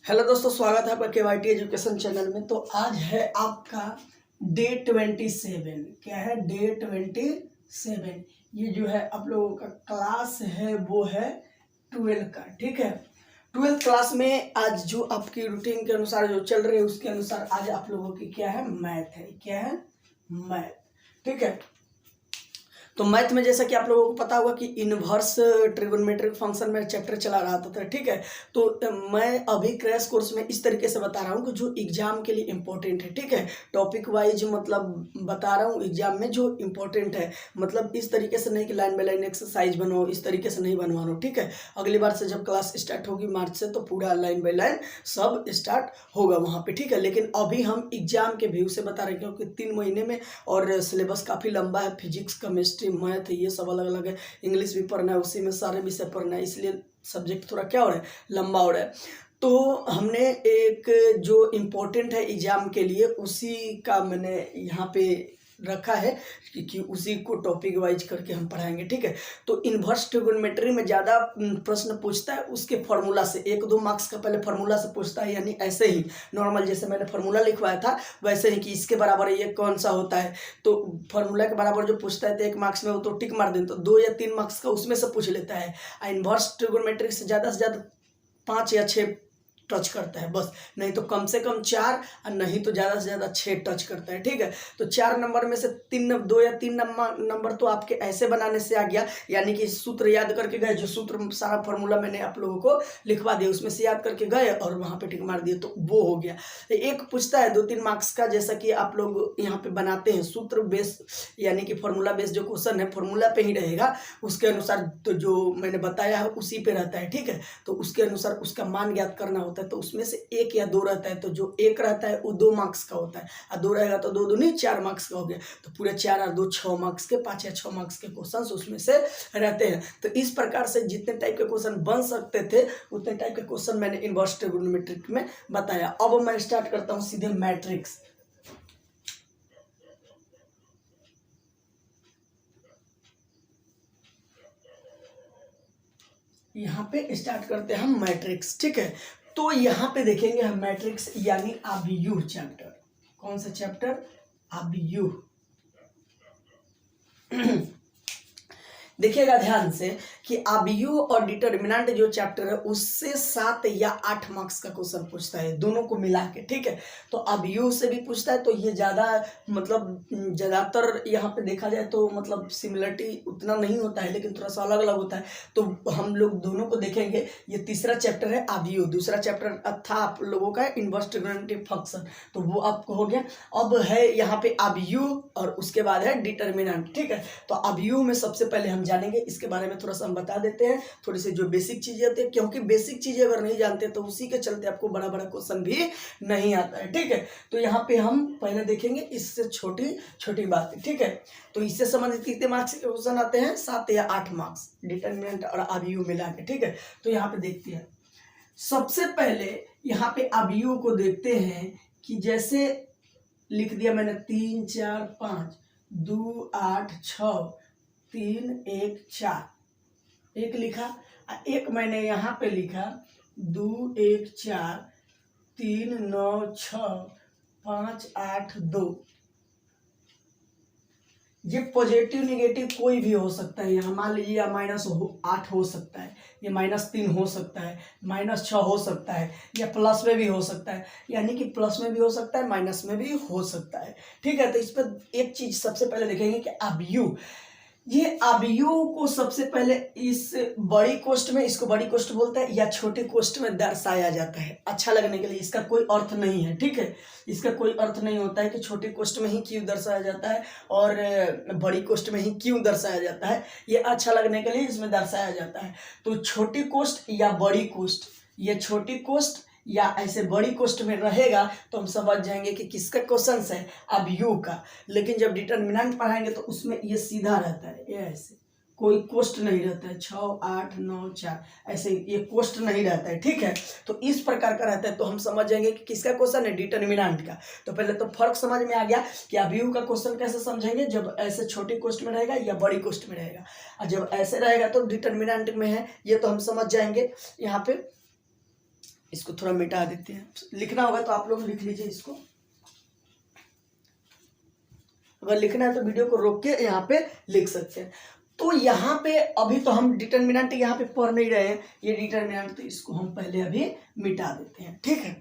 Hello दोस्तों, स्वागत है आपका केवाईटी एजुकेशन चैनल में। तो आज है आपका डे 27। क्या है? डे 27। ये जो है आप लोगों का क्लास है वो है 12 का। ठीक है, 12th क्लास में आज जो आपकी रूटीन के अनुसार जो चल रही है उसके अनुसार आज आप लोगों की क्या है? मैथ है। क्या है? मैथ। ठीक है, तो मैथ में जैसा कि आप लोगों को पता होगा कि इनवर्स ट्रिगोनोमेट्रिक फंक्शन में चैप्टर चला रहा था। ठीक है, तो मैं अभी क्रैश कोर्स में इस तरीके से बता रहा हूँ कि जो एग्जाम के लिए इम्पोर्टेंट है। ठीक है, टॉपिक वाइज मतलब बता रहा हूँ एग्जाम में जो इम्पोर्टेंट है। मतलब इस तरीके से नहीं कि लाइन बाय लाइन एक्सरसाइज बनाओ, इस तरीके से नहीं बनवा रहा हूँ। ठीक है, अगली बार से जब क्लास स्टार्ट होगी मार्च से तो पूरा लाइन बाय लाइन सब स्टार्ट होगा वहाँ पे। ठीक है, लेकिन अभी हम एग्जाम के व्यू से बता रहे हैं क्योंकि 3 महीने में और सिलेबस काफ़ी लंबा है। फिजिक्स, केमिस्ट्री, मैथ ये सब अलग अलग है। इंग्लिश भी पढ़ना है, उसी में सारे विषय पढ़ना है, इसलिए सब्जेक्ट थोड़ा क्या हो रहा है? लंबा हो रहा है। तो हमने एक जो इम्पोर्टेंट है एग्जाम के लिए उसी का मैंने यहाँ पे रखा है कि उसी को टॉपिक वाइज करके हम पढ़ाएंगे। ठीक है, तो इन्वर्स ट्रिगोनोमेट्री में ज़्यादा प्रश्न पूछता है उसके फॉर्मूला से। 1-2 मार्क्स का पहले फॉर्मूला से पूछता है, यानी ऐसे ही नॉर्मल जैसे मैंने फॉर्मूला लिखवाया था वैसे ही कि इसके बराबर ये कौन सा होता है। तो फॉर्मूला के बराबर जो पूछता है तो 1 मार्क्स में वो तो टिक मार दें, तो 2 या 3 मार्क्स का उसमें से पूछ लेता है। इन्वर्स ट्रिगोनोमेट्री से ज़्यादा 5 या 6 टच करता है बस, नहीं तो कम से कम 4 और नहीं तो ज़्यादा से ज़्यादा 6 टच करता है। ठीक है, तो 4 नंबर में से 2 या 3 नंबर तो आपके ऐसे बनाने से आ गया, यानी कि सूत्र याद करके गए। जो सूत्र सारा फॉर्मूला मैंने आप लोगों को लिखवा दिया उसमें से याद करके गए और वहाँ पे टिक मार दिए, तो वो हो गया। एक पूछता है 2-3 मार्क्स का, जैसा कि आप लोग यहाँ पे बनाते हैं सूत्र बेस, यानी कि फॉर्मूला बेस जो क्वेश्चन है फॉर्मूला पे ही रहेगा, उसके अनुसार तो जो मैंने बताया है उसी पे रहता है। ठीक है, तो उसके अनुसार उसका मान ज्ञात करना होता है। तो उसमें से 1 या 2 रहता है, तो जो 1 रहता है वो 2 मार्क्स का होता है और 2 रहेगा तो 2 दूनी 4 मार्क्स का हो गया। तो पूरे 4 और 2 6 मार्क्स के, 5 या 6 मार्क्स के क्वेश्चंस उसमें से रहते हैं। तो इस प्रकार से जितने टाइप के क्वेश्चन बन सकते थे उतने टाइप के क्वेश्चन मैंने इन्वर्स ट्रिगोनोमेट्री में बताया। अब मैं स्टार्ट करता हूँ सीधे मैट्रिक्स। यहाँ पे स्टार्ट करते हैं हम मैट्रिक्स। ठीक है, तो यहाँ पे देखेंगे हम मैट्रिक्स यानी अभिव्यूह चैप्टर। कौन सा चैप्टर? अभिव्यूह। देखिएगा ध्यान से कि अभिव्यूह और डिटर्मिनेंट जो चैप्टर है उससे 7 या 8 मार्क्स का क्वेश्चन पूछता है, दोनों को मिला के। ठीक है, तो अभिव्यूह से भी पूछता है, तो ये ज़्यादा मतलब ज़्यादातर यहाँ पे देखा जाए तो मतलब सिमिलरिटी उतना नहीं होता है, लेकिन थोड़ा सा अलग अलग होता है। तो हम लोग दोनों को देखेंगे। ये तीसरा चैप्टर है अभिव्यूह, दूसरा चैप्टर था आप लोगों का इन्वर्स ट्रिगोनोमेट्रिक फंक्शन, तो वो आपको हो गया। अब है यहाँ पे अभिव्यूह और उसके बाद है डिटर्मिनेंट। ठीक है, तो अभिव्यूह में सबसे पहले हम जानेंगे, इसके बारे में थोड़ा सा हम बता देते हैं, थोड़ी सी जो बेसिक चीजें होती है, क्योंकि बेसिक चीजें अगर नहीं जानते तो उसी के चलते आपको बड़ा बड़ा क्वेश्चन भी नहीं आता है। ठीक है, तो यहाँ पे हम पहले देखेंगे इससे छोटी छोटी बातें। ठीक है, तो इससे संबंधित कितने मार्क्स के क्वेश्चन आते हैं? 7 या 8 मार्क्स, डिटर्मिनेंट और अभिव्यूह मिला के। ठीक है, तो यहाँ पे देखते हैं। सबसे पहले यहाँ पे अभिव्यूह को देखते हैं कि जैसे लिख दिया मैंने 3 4 5 2 8 6 3 1 4 एक लिखा, एक मैंने यहाँ पे लिखा 2 1 4 3 9 6 5 8 2। ये पॉजिटिव निगेटिव कोई भी हो सकता है। यहाँ मान लीजिए -8 हो सकता है, ये -3 हो सकता है, -6 हो सकता है, या प्लस में भी हो सकता है, यानी कि प्लस में भी हो सकता है माइनस में भी हो सकता है। ठीक है, तो इस पर एक चीज सबसे पहले देखेंगे कि अभिव्यूह, ये अभिव्यूह को सबसे पहले इस बड़ी कोष्ठ में, इसको बड़ी कोष्ठ बोलते हैं, या छोटे कोष्ठ में दर्शाया जाता है अच्छा लगने के लिए। इसका कोई अर्थ नहीं है। ठीक है, इसका कोई अर्थ नहीं होता है कि छोटे कोष्ठ में ही क्यों दर्शाया जाता है और बड़ी कोष्ठ में ही क्यों दर्शाया जाता है। ये अच्छा लगने के लिए इसमें दर्शाया जाता है। तो छोटी कोष्ठ या बड़ी कोष्ठ, ये छोटी कोष्ठ या ऐसे बड़ी कोष्ठ में रहेगा तो हम समझ जाएंगे कि किसका क्वेश्चन है? अभिव्यूह का। लेकिन जब डिटर्मिनेंट पढ़ाएंगे तो उसमें ये सीधा रहता है, ये ऐसे कोई कोष्ठ नहीं रहता है। 6 8 9 4 ऐसे ये कोष्ठ नहीं रहता है। ठीक है, तो इस प्रकार का रहता है, तो हम समझ जाएंगे कि किसका क्वेश्चन है? डिटर्मिनेंट का। तो पहले तो फर्क समझ में आ गया कि अभिव्यूह का क्वेश्चन कैसे समझेंगे, जब ऐसे छोटी कोष्ठ में रहेगा या बड़ी कोष्ठ में रहेगा, और जब ऐसे रहेगा तो डिटर्मिनेंट में है, ये तो हम समझ जाएंगे। यहाँ पे इसको थोड़ा मिटा देते हैं। लिखना होगा तो आप लोग लिख लीजिए इसको, अगर लिखना है तो वीडियो को रोक के यहाँ पे लिख सकते हैं। तो यहाँ पे अभी तो हम डिटर्मिनेंट यहाँ पे पढ़ नहीं रहे हैं, ये डिटर्मिनेंट, तो इसको हम पहले अभी मिटा देते हैं, ठीक है।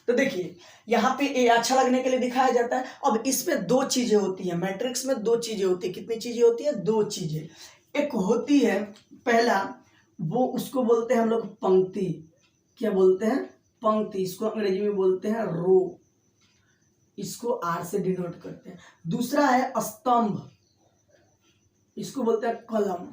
तो देखिए यहाँ पे ये अच्छा लगने के लिए दिखाया जाता है। अब इसमें दो चीजें होती है, मैट्रिक्स में दो चीजें होती है। कितनी चीजें होती है? दो चीजें। एक होती है पहला, वो उसको बोलते हैं हम लोग पंक्ति। क्या बोलते हैं? पंक्ति। इसको अंग्रेजी में बोलते हैं रो, इसको आर से डिनोट करते हैं। दूसरा है स्तंभ, इसको बोलते हैं कॉलम,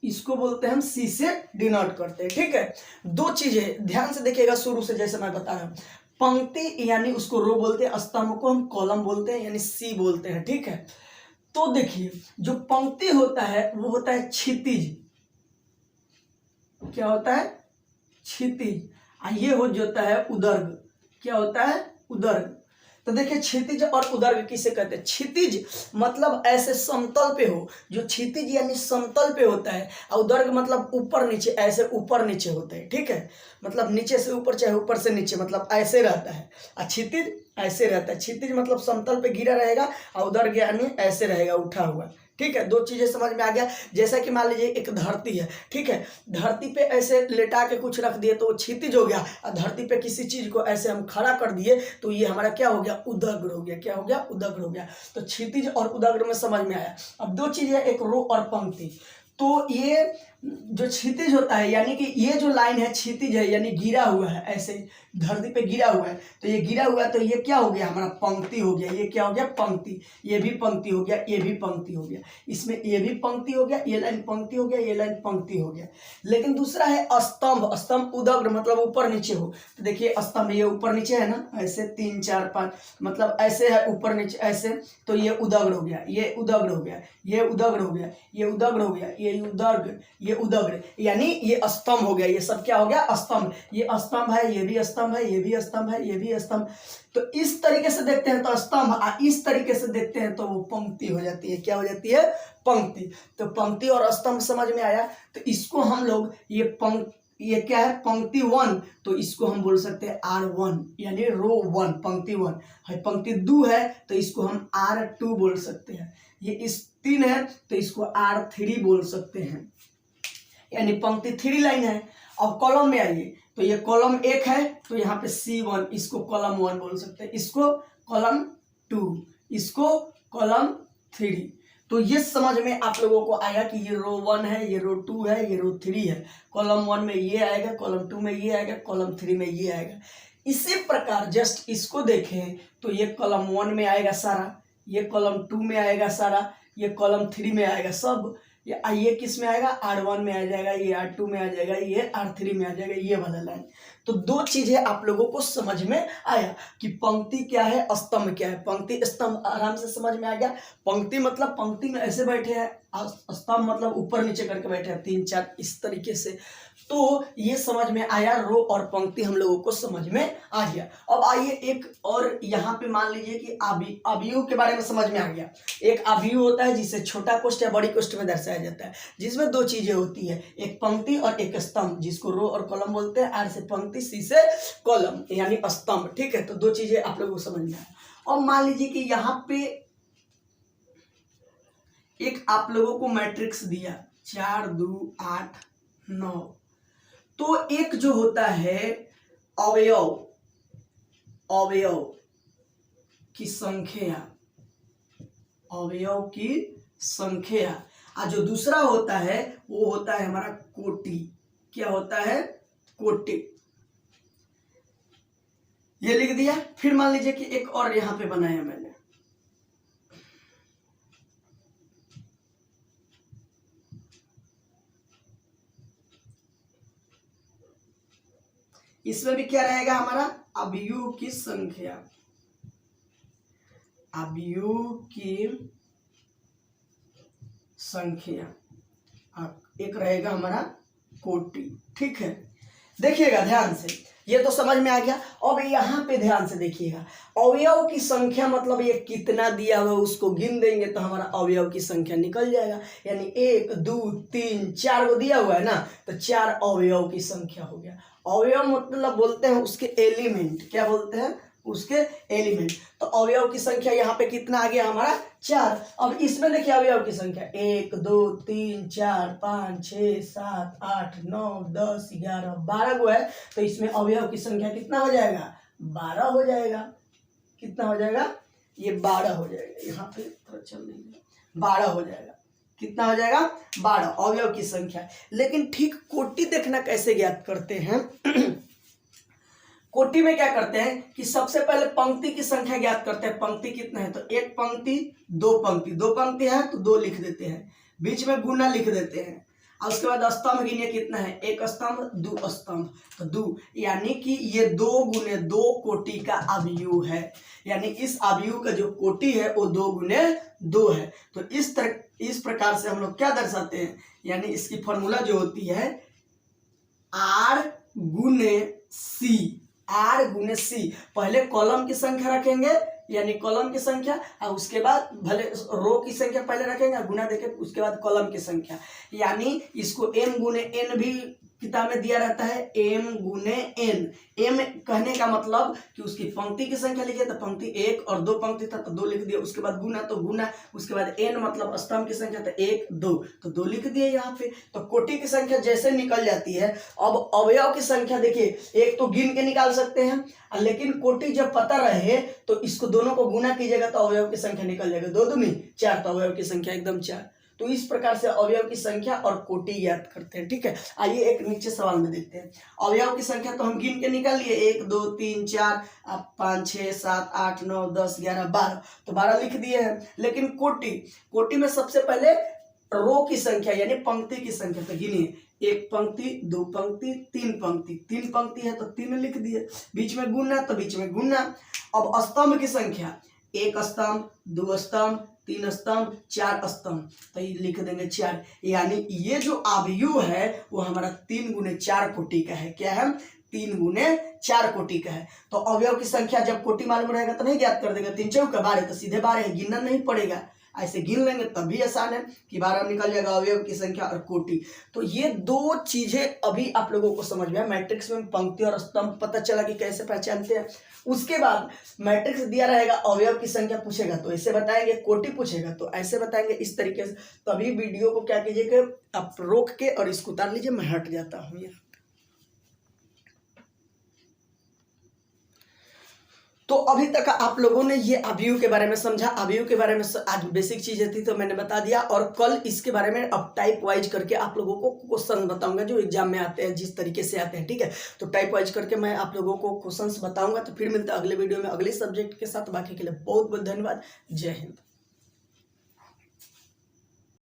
इसको बोलते हैं हम सी से डिनोट करते हैं, ठीक है। दो चीजें ध्यान से देखिएगा शुरू से, जैसे मैं बता रहा हूं। पंक्ति यानी उसको रो बोलते हैं, स्तंभ को हम कॉलम बोलते हैं यानी सी बोलते हैं, ठीक है। तो देखिए जो पंक्ति होता है वो होता है क्षितिज। क्या होता है? क्षितिज। ये हो जाता है उदर्ग। क्या होता है? उदर्ग। तो देखिए क्षितिज और उदर्ग किसे कहते हैं? क्षितिज मतलब ऐसे समतल पे हो, जो क्षितिज यानी समतल पे होता है, और उदर्ग मतलब ऊपर नीचे, ऐसे ऊपर नीचे होते हैं, ठीक है। मतलब नीचे से ऊपर चाहे ऊपर से नीचे, मतलब ऐसे रहता है। और क्षितिज ऐसे रहता है। क्षितिज मतलब समतल पे गिरा रहेगा, और उदर्ग यानी ऐसे रहेगा, उठा हुआ, ठीक है। दो चीजें समझ में आ गया। जैसा कि मान लीजिए एक धरती है, ठीक है। धरती पे ऐसे लेटा के कुछ रख दिए तो वो क्षितिज हो गया, और धरती पे किसी चीज को ऐसे हम खड़ा कर दिए तो ये हमारा क्या हो गया? उदग्र हो गया। क्या हो गया? उदग्र हो गया। तो क्षितिज और उदग्र में समझ में आया। अब दो चीजें, एक रो और पंक्ति। तो ये जो क्षितिज होता है, यानी कि ये जो लाइन है क्षितिज है, यानी गिरा हुआ है, ऐसे धरती पे गिरा हुआ है, तो ये गिरा हुआ है, तो ये क्या हो गया? हमारा पंक्ति हो गया। ये क्या हो गया? पंक्ति। ये भी पंक्ति हो गया, ये भी पंक्ति हो गया। इसमें ये भी पंक्ति हो गया, ये लाइन पंक्ति हो गया, ये लाइन पंक्ति हो गया। लेकिन दूसरा है स्तंभ। स्तंभ उदग्र मतलब ऊपर नीचे हो। तो देखिए स्तंभ ये ऊपर नीचे है ना, ऐसे 3 4 5 मतलब ऐसे है, ऊपर नीचे ऐसे, तो ये उदग्र हो गया, ये उदग्र हो गया, ये उदग्र हो गया, ये उदग्र हो गया, ये उदग्र, ये उदग्र, यानी ये स्तंभ हो गया। ये सब क्या हो गया? स्तंभ। ये स्तंभ है, ये भी स्तंभ है, ये भी स्तंभ है, ये भी स्तंभ। तो इस तरीके से देखते हैं तो स्तंभ, और इस तरीके से देखते हैं तो वो पंक्ति हो जाती है। क्या हो जाती है? पंक्ति। तो पंक्ति और स्तंभ समझ में आया। तो इसको हम लोग ये क्या है? पंक्ति 1, तो इसको हम बोल सकते हैं R1 यानी रो 1, पंक्ति 1 है। पंक्ति 2 है तो इसको हम R2 बोल सकते हैं। ये इस 3 है तो इसको R3 बोल सकते हैं, यानी पंक्ति 3 लाइन है। अब कॉलम में आइए, तो ये कॉलम 1 है तो यहाँ पे C1, इसको कॉलम 1 बोल सकते हैं, इसको कॉलम 2, इसको कॉलम 3। तो ये समझ में आप लोगों को आया कि ये रो 1 है, ये रो 2 है, ये रो 3 है। कॉलम 1 में ये आएगा, कॉलम 2 में ये आएगा, कॉलम 3 में ये आएगा। इसी प्रकार जस्ट इसको देखें तो ये कॉलम 1 में आएगा सारा, ये कॉलम 2 में आएगा सारा, ये कॉलम 3 में आएगा सब। ये किस में आएगा? R1 में आ जाएगा, ये R2 में आ जाएगा, ये R3 में आ जाएगा, ये वाला लाइन। तो दो चीजें आप लोगों को समझ में आया कि पंक्ति क्या है, स्तंभ क्या है। पंक्ति स्तंभ आराम से समझ में आ गया। पंक्ति मतलब पंक्ति में ऐसे बैठे हैं, स्तंभ मतलब ऊपर नीचे करके बैठे हैं 3 4 इस तरीके से। तो ये समझ में आया, रो और पंक्ति हम लोगों को समझ में आ गया। अब आइए एक और, यहाँ पे मान लीजिए कि अवयव के बारे में समझ में आ गया। एक अवयव होता है जिसे छोटा कोष्ठ या बड़ी कोष्ठ में दर्शाया जाता है, जिसमें दो चीजें होती है, एक पंक्ति और एक स्तंभ, जिसको रो और कॉलम बोलते हैं। R से पंक्ति, C से कॉलम यानी स्तंभ, ठीक है। तो दो चीजें आप लोगों को समझ में आया। और मान लीजिए कि यहाँ पे एक आप लोगों को मैट्रिक्स दिया 4 2 8 9, तो एक जो होता है अवयव, अवयव की संख्या, अवयव की संख्या, और जो दूसरा होता है वो होता है हमारा कोटि। क्या होता है? कोटि। ये लिख दिया। फिर मान लीजिए कि एक और यहां पे बनाया मैंने, इसमें भी क्या रहेगा हमारा? अवयव की संख्या, अवयव की संख्या, एक रहेगा हमारा कोटि, ठीक है। देखिएगा ध्यान से, ये तो समझ में आ गया। अब यहाँ पे ध्यान से देखिएगा, अवयव की संख्या मतलब ये कितना दिया हुआ है उसको गिन देंगे तो हमारा अवयव की संख्या निकल जाएगा। यानी 1 2 3 4 को दिया हुआ है ना, तो 4 अवयव की संख्या हो गया। अवयव मतलब बोलते हैं उसके एलिमेंट, क्या बोलते हैं, उसके एलिमेंट। तो अवयव की संख्या यहाँ पे कितना आ गया हमारा 4। अब इसमें देखिए अवयव की संख्या 1 2 3 4 5 6 7 8 9 10 11 12 को है, तो इसमें अवयव की संख्या कितना हो जाएगा, 12 हो जाएगा। कितना हो जाएगा, ये 12 हो जाएगा। यहाँ पे थोड़ा चल नहीं, 12 हो जाएगा। कितना हो जाएगा, 12 अवयव की संख्या। लेकिन ठीक कोटि देखना कैसे ज्ञात करते हैं कोटि में क्या करते हैं कि सबसे पहले पंक्ति की संख्या ज्ञात करते हैं। पंक्ति कितना है, तो एक पंक्ति दो पंक्ति, दो पंक्ति है तो 2 लिख देते हैं, बीच में गुना लिख देते हैं। और उसके बाद स्तंभ गिनिए कितना है, 1 स्तंभ 2 स्तंभ, तो 2, यानी कि ये 2 गुने 2 कोटि का अवयव है। यानी इस अवयव का जो कोटि है वो 2 गुने 2 है। तो इस प्रकार से हम लोग क्या दर्शाते हैं, यानी इसकी फॉर्मूला जो होती है R गुने C, R गुने C। पहले कॉलम की संख्या रखेंगे, यानी कॉलम की संख्या, और उसके बाद भले रो की संख्या पहले रखेंगे, गुना देके उसके बाद कॉलम की संख्या। यानी इसको m गुने n भी किताब में दिया रहता है, m गुने n। m कहने का मतलब कि उसकी पंक्ति की संख्या लिखिए तो पंक्ति 1 और 2 पंक्ति था तो 2 लिख दिया, उसके बाद गुना तो गुना, उसके बाद n मतलब स्तंभ की संख्या तो 1 2 तो 2 लिख दिए यहाँ पे। तो कोटि की संख्या जैसे निकल जाती है। अब अवयव की संख्या देखिए, एक तो गिन के निकाल सकते हैं, लेकिन कोटि जब पता रहे तो इसको दोनों को गुना कीजिएगा तो अवयव की संख्या निकल जाएगा। 2 दूनी 4, तो अवयव की संख्या एकदम 4। तो इस प्रकार से अवयव की संख्या और कोटि याद करते हैं। ठीक है, आइए एक नीचे सवाल में देखते हैं। अवयव की संख्या तो हम गिन के निकाल लिए, 1 2 3 4 5 6 7 8 9 10 11 12, तो 12 लिख दिए हैं। लेकिन कोटि में सबसे पहले रो की संख्या यानी पंक्ति की संख्या, तो गिनिए 1 पंक्ति 2 पंक्ति 3 पंक्ति, 3 पंक्ति है तो 3 लिख दिए, बीच में गुना तो बीच में गुना। अब स्तंभ की संख्या 1 स्तंभ 2 स्तंभ 3 स्तंभ 4 स्तंभ, तो ये लिख देंगे 4। यानी ये जो अवयव है वो हमारा 3 गुने 4 कोटि का है। क्या है, 3 गुने 4 कोटि का है। तो अवयव की संख्या जब कोटि मालूम रहेगा तो नहीं ज्ञात कर देगा, 3 चौका 12 तो सीधे 12 है, गिनना नहीं पड़ेगा। ऐसे गिन लेंगे तब भी आसान है कि 12 निकल जाएगा अवयव की संख्या और कोटि। तो ये 2 चीजें अभी आप लोगों को समझ में, मैट्रिक्स में पंक्ति और स्तंभ पता चला कि कैसे पहचानते हैं। उसके बाद मैट्रिक्स दिया रहेगा, अवयव की संख्या पूछेगा तो ऐसे बताएंगे, कोटि पूछेगा तो ऐसे बताएंगे, इस तरीके से। तभी वीडियो को क्या कीजिए कि आप रोक के और इसको उतार लीजिए, मैं हट जाता हूँ यहाँ। तो अभी तक आप लोगों ने ये अवयव के बारे में समझा। अवयव के बारे में आज बेसिक चीजें थी तो मैंने बता दिया, और कल इसके बारे में अब टाइप वाइज करके आप लोगों को क्वेश्चन बताऊंगा जो एग्जाम में आते हैं, जिस तरीके से आते हैं। ठीक है, तो टाइप वाइज करके मैं आप लोगों को क्वेश्चंस बताऊंगा। तो फिर मिलता है अगले वीडियो में अगले सब्जेक्ट के साथ। बाकी के लिए बहुत बहुत धन्यवाद। जय हिंद।